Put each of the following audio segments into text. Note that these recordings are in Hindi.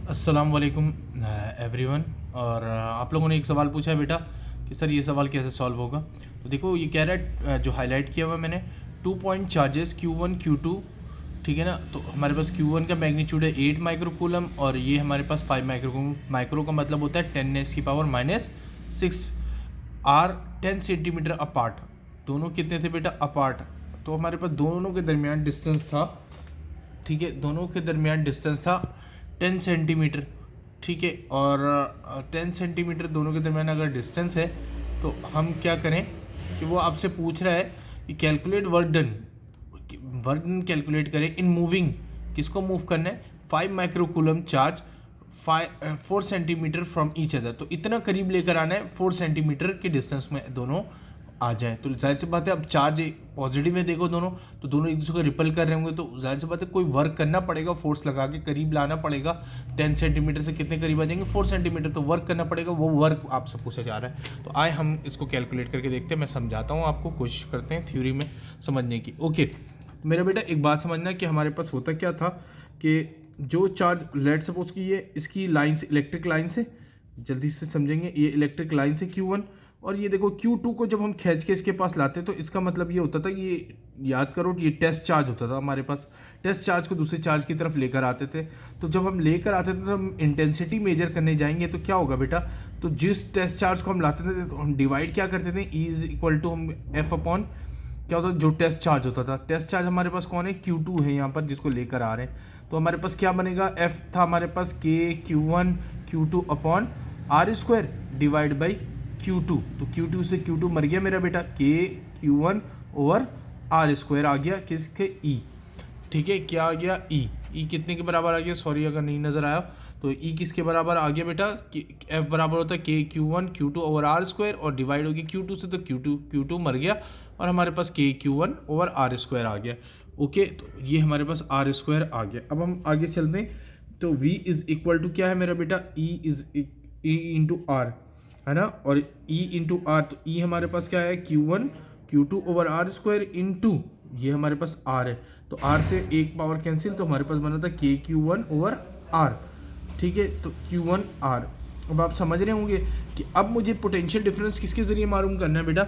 अस्सलाम वालेकुम एवरीवन। और आप लोगों ने एक सवाल पूछा है बेटा कि सर ये सवाल कैसे सॉल्व होगा। तो देखो ये कह रहा है जो हाईलाइट किया हुआ है मैंने 2 पॉइंट चार्जेस Q1 Q2, ठीक है ना। तो हमारे पास Q1 का मैग्नीट्यूड है 8 माइक्रोकूलम और ये हमारे पास 5 माइक्रोकूलम। माइक्रो का मतलब होता है 10⁻⁻⁶। Are 10 centimetre apart. दोनों कितने थे बेटा? अपार्ट। तो हमारे पास दोनों के दरमियान डिस्टेंस था, ठीक है, दोनों के दरमियान डिस्टेंस था 10 सेंटीमीटर, ठीक है। और 10 सेंटीमीटर दोनों के दरमियान अगर डिस्टेंस है तो हम क्या करें कि वो आपसे पूछ रहा है कि calculate work done. Work done calculate करें इन मूविंग। किसको मूव करना है? 5 microcoulomb charge 4 centimetre from each other. तो इतना करीब लेकर आना है 4 सेंटीमीटर के डिस्टेंस में दोनों आ जाए। तो जाहिर सी बात है अब चार्ज पॉजिटिव है, देखो दोनों, तो दोनों एक दूसरे को रिपल कर रहे होंगे, तो जाहिर सी बात है कोई वर्क करना पड़ेगा, फोर्स लगा के करीब लाना पड़ेगा। 10 सेंटीमीटर से कितने करीब आ जाएंगे? 4 सेंटीमीटर। तो वर्क करना पड़ेगा, वो वर्क आपसे पूछा जा रहा है। तो आए हम इसको कैलकुलेट करके देखते हैं। मैं समझाता हूँ आपको, कोशिश करते हैं थ्योरी में समझने की। ओके मेरा बेटा एक बात समझना कि हमारे पास होता क्या था कि जो चार्ज लेट सपोज की ये इसकी लाइन से, इलेक्ट्रिक लाइन से, जल्दी से समझेंगे, ये इलेक्ट्रिक लाइन से Q1 और ये देखो Q2 को जब हम खींच के इसके पास लाते तो इसका मतलब ये होता था कि ये याद करो ये टेस्ट चार्ज होता था हमारे पास। टेस्ट चार्ज को दूसरे चार्ज की तरफ लेकर आते थे। तो जब हम लेकर आते थे तो हम इंटेंसिटी मेजर करने जाएंगे तो क्या होगा बेटा? तो जिस टेस्ट चार्ज को हम लाते थे तो हम डिवाइड क्या करते थे? E इज इक्वल टू हम F अपॉन क्या होता है जो टेस्ट चार्ज होता था। टेस्ट चार्ज हमारे पास कौन है? Q2 है यहाँ पर, जिसको लेकर आ रहे हैं। तो हमारे पास क्या बनेगा? F था हमारे पास K Q1 Q2 upon R square divide by Q2। तो Q2 से Q2 मर गया मेरा बेटा, K Q1 over R square आ गया किसके? E, ठीक है। क्या आ गया? E कितने के बराबर आ गया? सॉरी अगर नहीं नज़र आया तो E किसके बराबर आ गया बेटा? F बराबर होता है K Q1 Q2 over R square और डिवाइड हो गया Q2 से, तो Q2 मर गया और हमारे पास K Q1 over R square आ गया। ओके तो ये हमारे पास R स्क्वायर आ गया। अब हम आगे चलते हैं। तो V इज इक्वल टू क्या है मेरा बेटा? E इंटू R है ना, और E इंटू आर। तो E हमारे पास क्या है? Q1 Q2 over R square into ये हमारे पास R है, तो R से एक पावर कैंसिल, तो हमारे पास बना था K Q1 ओवर R, ठीक है। तो Q1 R। अब आप समझ रहे होंगे कि अब मुझे पोटेंशियल डिफरेंस किसके ज़रिए मालूम करना है बेटा?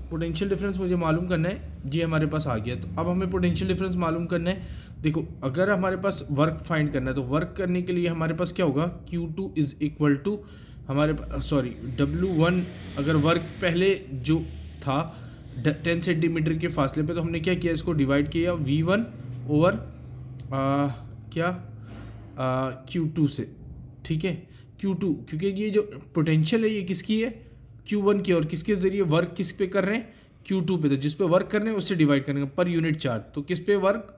पोटेंशियल डिफरेंस मुझे मालूम करना है, ये हमारे पास आ गया। तो अब हमें पोटेंशियल डिफरेंस मालूम करना है। देखो अगर हमारे पास वर्क फाइंड करना है तो वर्क करने के लिए हमारे पास क्या होगा? Q2 इज इक्वल टू हमारे सॉरी W1। अगर वर्क पहले जो था 10 सेंटीमीटर के फासले पे, तो हमने क्या किया? इसको डिवाइड किया V1 ओवर क्या Q2 से, ठीक है। Q2 क्योंकि ये जो पोटेंशियल है ये किसकी है? Q1 की। और किसके ज़रिए वर्क किस पे कर रहे हैं? Q2 पे। तो जिस पे वर्क कर रहे हैं उससे डिवाइड करेंगे पर यूनिट चार्ज। तो किस पे वर्क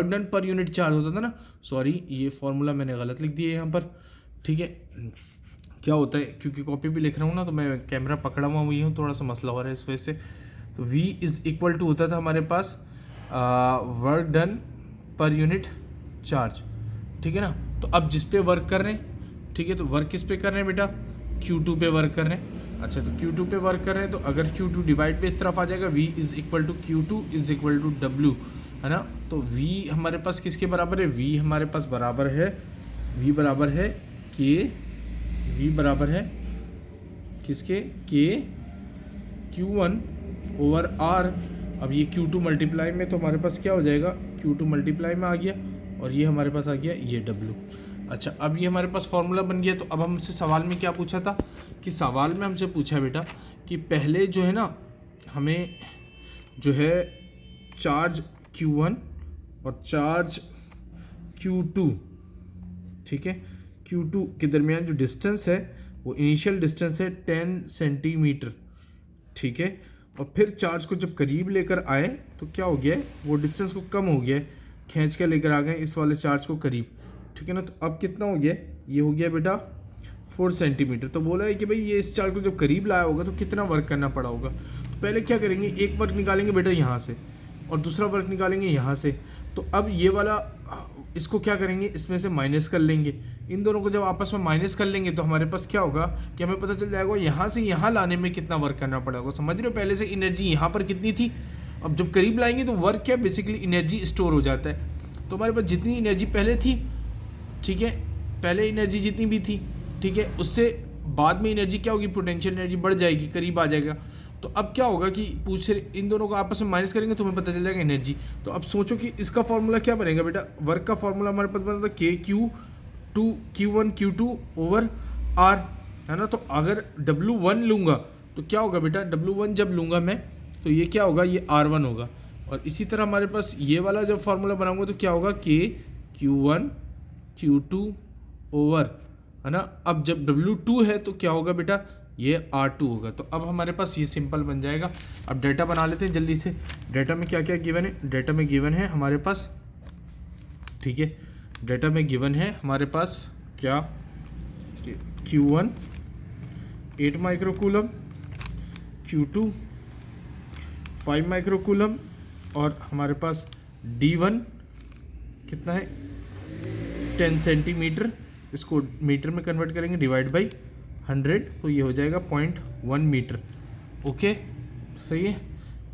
डन पर यूनिट चार्ज होता था ना। सॉरी ये फॉर्मूला मैंने गलत लिख दिया यहाँ पर, ठीक है। क्या होता है क्योंकि कॉपी भी लिख रहा हूँ ना तो मैं कैमरा पकड़ा हुआ हुई हूँ, थोड़ा सा मसला हो रहा है इस वजह से। तो V इज़ इक्वल टू होता था हमारे पास वर्क डन पर यूनिट चार्ज, ठीक है ना। तो अब जिस पे वर्क कर रहे हैं, ठीक है, तो वर्क किस पे कर रहे हैं बेटा? Q2 पे वर्क कर रहे हैं। अच्छा तो Q2 पे वर्क कर रहे हैं, तो अगर Q2 डिवाइड पे इस तरफ आ जाएगा, V is equal to Q2 is equal to W, है ना। तो V हमारे पास किसके बराबर है? V हमारे पास बराबर है, V बराबर है V बराबर है किसके? K Q1 over R। अब ये Q2 मल्टीप्लाई में, तो हमारे पास क्या हो जाएगा? Q2 मल्टीप्लाई में आ गया और ये हमारे पास आ गया ये W। अच्छा अब ये हमारे पास फॉर्मूला बन गया। तो अब हमसे सवाल में क्या पूछा था कि सवाल में हमसे पूछा बेटा कि पहले जो है ना हमें जो है चार्ज Q1 और चार्ज Q2, ठीक है, Q2 के दरमियान जो डिस्टेंस है वो इनिशियल डिस्टेंस है 10 सेंटीमीटर, ठीक है। और फिर चार्ज को जब करीब लेकर आए तो क्या हो गया? वो डिस्टेंस को कम हो गया, खींच के लेकर आ गए इस वाले चार्ज को करीब, ठीक है ना। तो अब कितना हो गया? ये हो गया बेटा 4 सेंटीमीटर। तो बोला है कि भाई ये इस चार्ज को जब करीब लाया होगा तो कितना वर्क करना पड़ा होगा। तो पहले क्या करेंगे? एक वर्क निकालेंगे बेटा यहाँ से और दूसरा वर्क निकालेंगे यहाँ से। तो अब ये वाला इसको क्या करेंगे? इसमें से माइनस कर लेंगे। इन दोनों को जब आपस में माइनस कर लेंगे तो हमारे पास क्या होगा कि हमें पता चल जाएगा यहाँ से यहाँ लाने में कितना वर्क करना पड़ेगा। समझ रहे हो? पहले से एनर्जी यहाँ पर कितनी थी, अब जब करीब लाएंगे तो वर्क क्या बेसिकली एनर्जी स्टोर हो जाता है। तो हमारे पास जितनी एनर्जी पहले थी, ठीक है, पहले एनर्जी जितनी भी थी, ठीक है, उससे बाद में एनर्जी क्या होगी, पोटेंशियल एनर्जी बढ़ जाएगी, करीब आ जाएगा। तो अब क्या होगा कि पूछ इन दोनों को आपस में माइनस करेंगे तो हमें पता चल जाएगा एनर्जी। तो अब सोचो कि इसका फॉर्मूला क्या बनेगा बेटा, वर्क का फॉर्मूला हमारे पास बना था Q1 Q2 ओवर R, है ना। तो अगर W1 लूँगा तो क्या होगा बेटा, W1 जब लूँगा मैं तो ये क्या होगा, ये R1 होगा। और इसी तरह हमारे पास ये वाला जब फार्मूला बनाऊंगा तो क्या होगा, Q1 Q2 ओवर, है ना। अब जब W2 है तो क्या होगा बेटा, ये R2 होगा। तो अब हमारे पास ये सिंपल बन जाएगा। अब डाटा बना लेते हैं जल्दी से। डाटा में क्या क्या गिवन है, डाटा में गिवन है हमारे पास, ठीक है, डाटा में गिवन है हमारे पास क्या, Q1 8 माइक्रोकूलम, Q2 5 माइक्रोकूलम, और हमारे पास D1 कितना है 10 सेंटीमीटर। इसको मीटर में कन्वर्ट करेंगे, डिवाइड बाई 100, तो ये हो जाएगा 0.1 मीटर। ओके, सही है,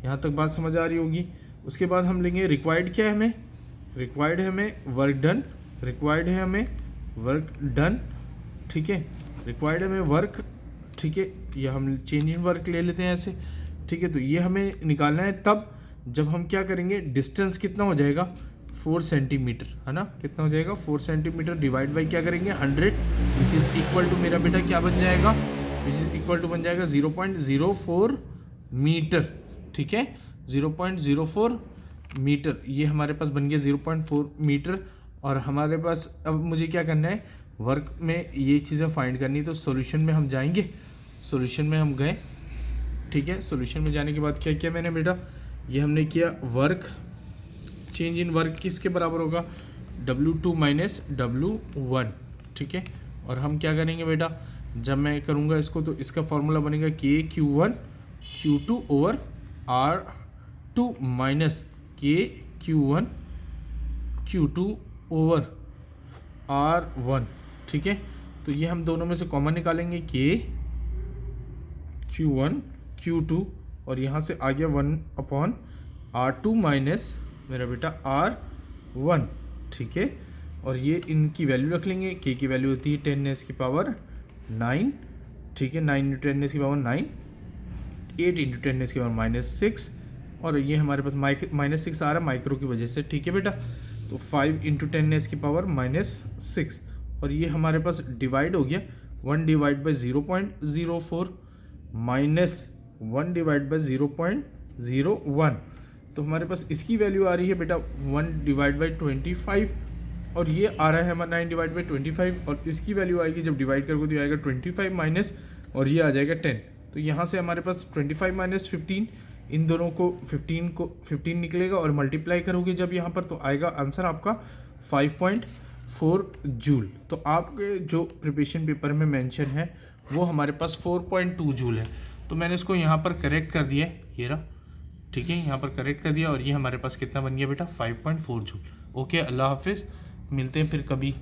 यहाँ तक बात समझ आ रही होगी। उसके बाद हम लेंगे रिक्वायर्ड, क्या है हमें, रिक्वायर्ड है हमें वर्क डन, रिक्वायर्ड है हमें वर्क डन, ठीक है, रिक्वायर्ड है हमें वर्क, ठीक है, या हम चेंज इन वर्क ले लेते हैं ऐसे, ठीक है। तो ये हमें निकालना है तब जब हम क्या करेंगे, डिस्टेंस कितना हो जाएगा 4 सेंटीमीटर, है ना, कितना हो जाएगा 4 सेंटीमीटर, डिवाइड बाई क्या करेंगे 100, विच इज़ इक्वल टू मेरा बेटा क्या बन जाएगा, विच इज़ इक्वल टू बन जाएगा 0.04 मीटर, ठीक है, 0.04 मीटर। ये हमारे पास बन गया 0.4 मीटर। और हमारे पास अब मुझे क्या करना है, वर्क में ये चीज़ें फाइंड करनी, तो सॉल्यूशन में हम जाएंगे, सॉल्यूशन में हम गए, ठीक है। सॉल्यूशन में जाने के बाद क्या किया मैंने बेटा, ये हमने किया वर्क, चेंज इन वर्क किसके बराबर होगा, W2 माइनस W1, ठीक है। और हम क्या करेंगे बेटा, जब मैं करूँगा इसको तो इसका फॉर्मूला बनेगा Q1 Q2 over R2 minus Q1 Q2 over R1, ठीक है। तो ये हम दोनों में से कॉमन निकालेंगे, Q1 Q2, और यहाँ से आ गया 1/R2 माइनस मेरा बेटा R1, ठीक है। और ये इनकी वैल्यू रख लेंगे, K की वैल्यू होती है 10⁻⁹, ठीक है, 9 × 10⁻⁹, 8 × 10⁻⁻⁶, और ये हमारे पास -6 आ रहा है माइक्रो की वजह से, ठीक है बेटा। तो 5 × 10⁻⁻⁶, और ये हमारे पास डिवाइड हो गया 1 divide by 0.04 minus 1 divide by 0.01, तो हमारे पास इसकी वैल्यू आ रही है बेटा 1 डिवाइड बाई 25, और ये आ रहा है हमारा 9 डिवाइड बाई 25, और इसकी वैल्यू आएगी जब डिवाइड करोगे तो आएगा 25 माइनस, और ये आ जाएगा 10। तो यहाँ से हमारे पास 25 माइनस 15, इन दोनों को 15 निकलेगा, और मल्टीप्लाई करोगे जब यहाँ पर तो आएगा आंसर आपका 5.4 जूल। तो आपके जो प्रिपरेशन पेपर में मेंशन है वो हमारे पास 4.2 जूल है। तो मैंने इसको यहाँ पर करेक्ट कर दिया है, ये रहा, ठीक है, यहाँ पर करेक्ट कर दिया, और ये हमारे पास कितना बन गया बेटा 5.4 जूल। ओके, अल्लाह हाफिज़, मिलते हैं फिर कभी।